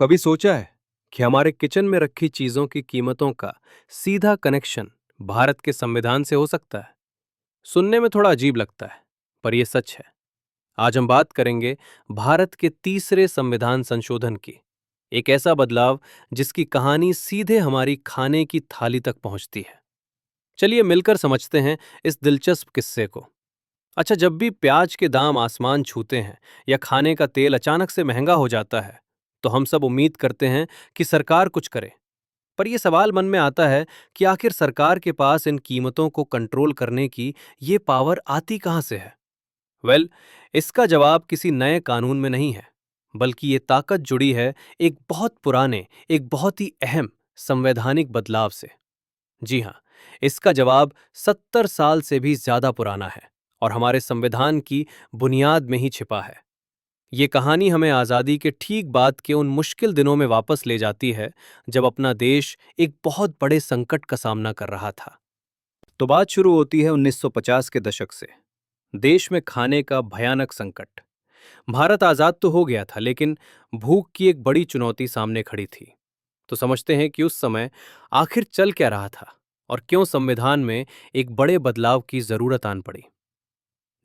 कभी सोचा है कि हमारे किचन में रखी चीजों की कीमतों का सीधा कनेक्शन भारत के संविधान से हो सकता है? सुनने में थोड़ा अजीब लगता है, पर यह सच है। आज हम बात करेंगे भारत के तीसरे संविधान संशोधन की, एक ऐसा बदलाव जिसकी कहानी सीधे हमारी खाने की थाली तक पहुंचती है। चलिए मिलकर समझते हैं इस दिलचस्प किस्से को। अच्छा, जब भी प्याज के दाम आसमान छूते हैं या खाने का तेल अचानक से महंगा हो जाता है, तो हम सब उम्मीद करते हैं कि सरकार कुछ करे। पर यह सवाल मन में आता है कि आखिर सरकार के पास इन कीमतों को कंट्रोल करने की ये पावर आती कहां से है? वेल, इसका जवाब किसी नए कानून में नहीं है, बल्कि ये ताकत जुड़ी है एक बहुत पुराने, एक बहुत ही अहम संवैधानिक बदलाव से। जी हां, इसका जवाब 70 साल से भी ज्यादा पुराना है और हमारे संविधान की बुनियाद में ही छिपा है। ये कहानी हमें आजादी के ठीक बाद के उन मुश्किल दिनों में वापस ले जाती है, जब अपना देश एक बहुत बड़े संकट का सामना कर रहा था। तो बात शुरू होती है 1950 के दशक से। देश में खाने का भयानक संकट। भारत आजाद तो हो गया था, लेकिन भूख की एक बड़ी चुनौती सामने खड़ी थी। तो समझते हैं कि उस समय आखिर चल क्या रहा था और क्यों संविधान में एक बड़े बदलाव की जरूरत आन पड़ी।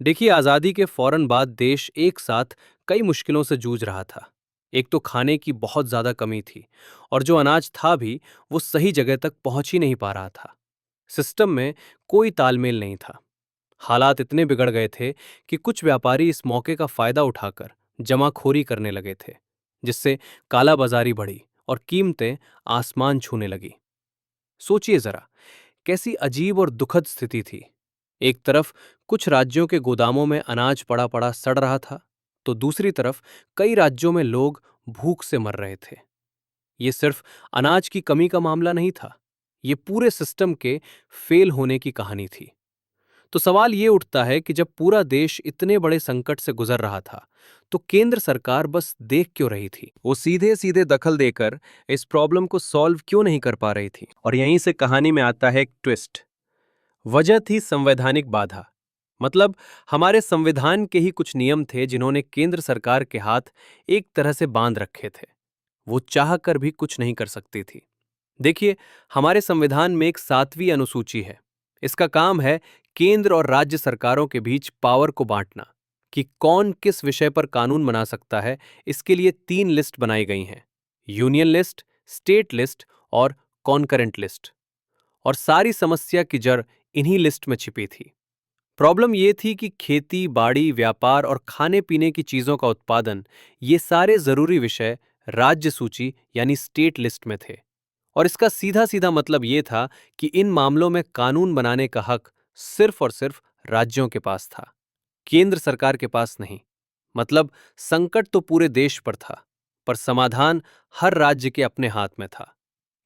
देखिए, आजादी के फौरन बाद देश एक साथ कई मुश्किलों से जूझ रहा था। एक तो खाने की बहुत ज्यादा कमी थी, और जो अनाज था भी वो सही जगह तक पहुंच ही नहीं पा रहा था। सिस्टम में कोई तालमेल नहीं था। हालात इतने बिगड़ गए थे कि कुछ व्यापारी इस मौके का फायदा उठाकर जमाखोरी करने लगे थे, जिससे कालाबाजारी बढ़ी और कीमतें आसमान छूने लगी। सोचिए जरा, कैसी अजीब और दुखद स्थिति थी। एक तरफ कुछ राज्यों के गोदामों में अनाज पड़ा पड़ा सड़ रहा था, तो दूसरी तरफ कई राज्यों में लोग भूख से मर रहे थे। ये सिर्फ अनाज की कमी का मामला नहीं था, ये पूरे सिस्टम के फेल होने की कहानी थी। तो सवाल ये उठता है कि जब पूरा देश इतने बड़े संकट से गुजर रहा था, तो केंद्र सरकार बस देख क्यों रही थी? वो सीधे सीधे दखल देकर इस प्रॉब्लम को सॉल्व क्यों नहीं कर पा रही थी? और यहीं से कहानी में आता है एक ट्विस्ट। वजह थी संवैधानिक बाधा। मतलब, हमारे संविधान के ही कुछ नियम थे जिन्होंने केंद्र सरकार के हाथ एक तरह से बांध रखे थे। वो चाह कर भी कुछ नहीं कर सकती थी। देखिए, हमारे संविधान में एक 7वीं अनुसूची है। इसका काम है केंद्र और राज्य सरकारों के बीच पावर को बांटना, कि कौन किस विषय पर कानून बना सकता है। इसके लिए 3 लिस्ट बनाई गई हैं: यूनियन लिस्ट, स्टेट लिस्ट और कॉन्करेंट लिस्ट। और सारी समस्या की जड़ इन्हीं लिस्ट में छिपी थी। प्रॉब्लम यह थी कि खेती, बाड़ी, व्यापार और खाने पीने की चीजों का उत्पादन, ये सारे जरूरी विषय राज्य सूची यानी स्टेट लिस्ट में थे। और इसका सीधा सीधा मतलब यह था कि इन मामलों में कानून बनाने का हक सिर्फ और सिर्फ राज्यों के पास था, केंद्र सरकार के पास नहीं। मतलब, संकट तो पूरे देश पर था, पर समाधान हर राज्य के अपने हाथ में था।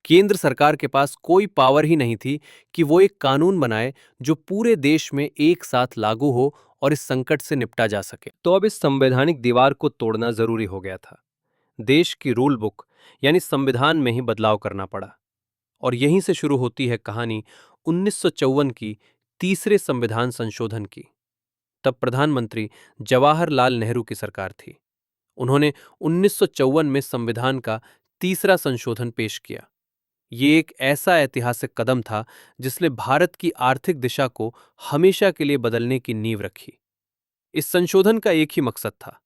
केंद्र सरकार के पास कोई पावर ही नहीं थी कि वो एक कानून बनाए जो पूरे देश में एक साथ लागू हो और इस संकट से निपटा जा सके। तो अब इस संवैधानिक दीवार को तोड़ना जरूरी हो गया था। देश की रूल बुक यानी संविधान में ही बदलाव करना पड़ा। और यहीं से शुरू होती है कहानी 1954 की तीसरे संविधान संशोधन की। तब प्रधानमंत्री जवाहरलाल नेहरू की सरकार थी। उन्होंने 1954 में संविधान का तीसरा संशोधन पेश किया। ये एक ऐसा ऐतिहासिक कदम था जिसने भारत की आर्थिक दिशा को हमेशा के लिए बदलने की नींव रखी। इस संशोधन का एक ही मकसद था: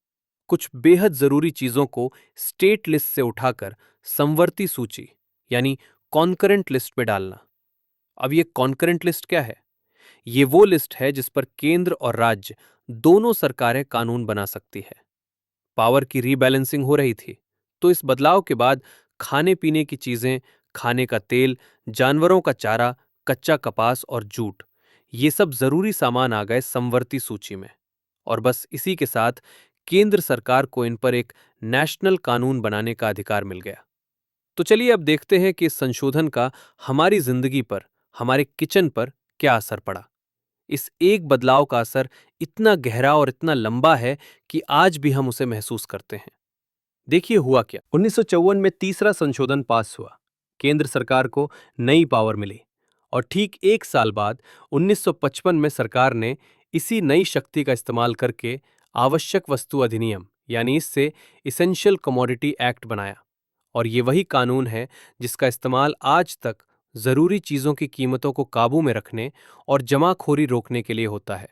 कुछ बेहद जरूरी चीजों को स्टेट लिस्ट से उठाकर संवर्ती सूची यानी कॉन्करेंट लिस्ट में डालना। अब ये कॉन्करेंट लिस्ट क्या है? ये वो लिस्ट है जिस पर केंद्र और राज्य दोनों सरकारें कानून बना सकती है। पावर की रीबैलेंसिंग हो रही थी, तो इस बदलाव के बाद खाने पीने की चीजें, खाने का तेल, जानवरों का चारा, कच्चा कपास और जूट, ये सब जरूरी सामान आ गए समवर्ती सूची में। और बस इसी के साथ केंद्र सरकार को इन पर एक नेशनल कानून बनाने का अधिकार मिल गया। तो चलिए अब देखते हैं कि इस संशोधन का हमारी जिंदगी पर, हमारे किचन पर क्या असर पड़ा। इस एक बदलाव का असर इतना गहरा और इतना लंबा है कि आज भी हम उसे महसूस करते हैं। देखिए हुआ क्या। 1954 में तीसरा संशोधन पास हुआ। केंद्र सरकार को नई पावर मिली। और ठीक एक साल बाद 1955 में सरकार ने इसी नई शक्ति का इस्तेमाल करके आवश्यक वस्तु अधिनियम यानी इससे इसेंशियल कमोडिटी एक्ट बनाया। और ये वही कानून है जिसका इस्तेमाल आज तक जरूरी चीजों की कीमतों को काबू में रखने और जमाखोरी रोकने के लिए होता है।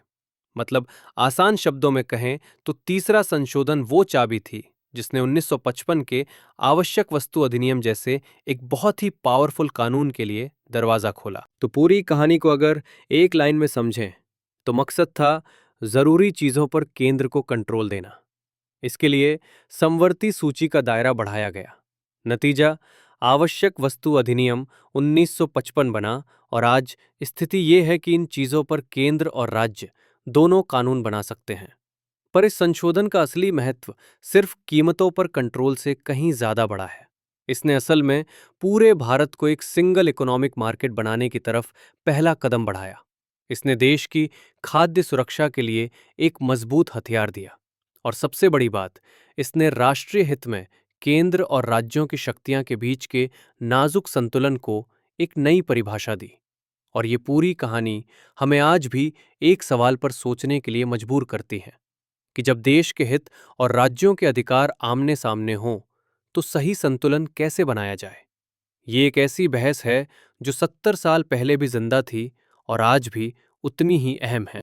मतलब आसान शब्दों में कहें तो तीसरा संशोधन वो चाबी थी जिसने 1955 के आवश्यक वस्तु अधिनियम जैसे एक बहुत ही पावरफुल कानून के लिए दरवाजा खोला। तो पूरी कहानी को अगर एक लाइन में समझें तो मकसद था जरूरी चीजों पर केंद्र को कंट्रोल देना। इसके लिए समवर्ती सूची का दायरा बढ़ाया गया। नतीजा आवश्यक वस्तु अधिनियम 1955 बना और आज स्थिति ये है कि इन चीजों पर केंद्र और राज्य दोनों कानून बना सकते हैं। पर इस संशोधन का असली महत्व सिर्फ कीमतों पर कंट्रोल से कहीं ज्यादा बड़ा है। इसने असल में पूरे भारत को एक सिंगल इकोनॉमिक मार्केट बनाने की तरफ पहला कदम बढ़ाया। इसने देश की खाद्य सुरक्षा के लिए एक मजबूत हथियार दिया। और सबसे बड़ी बात, इसने राष्ट्रीय हित में केंद्र और राज्यों की शक्तियां के बीच के नाजुक संतुलन को एक नई परिभाषा दी। और ये पूरी कहानी हमें आज भी एक सवाल पर सोचने के लिए मजबूर करती है कि जब देश के हित और राज्यों के अधिकार आमने सामने हों तो सही संतुलन कैसे बनाया जाए। ये एक ऐसी बहस है जो 70 साल पहले भी जिंदा थी और आज भी उतनी ही अहम है।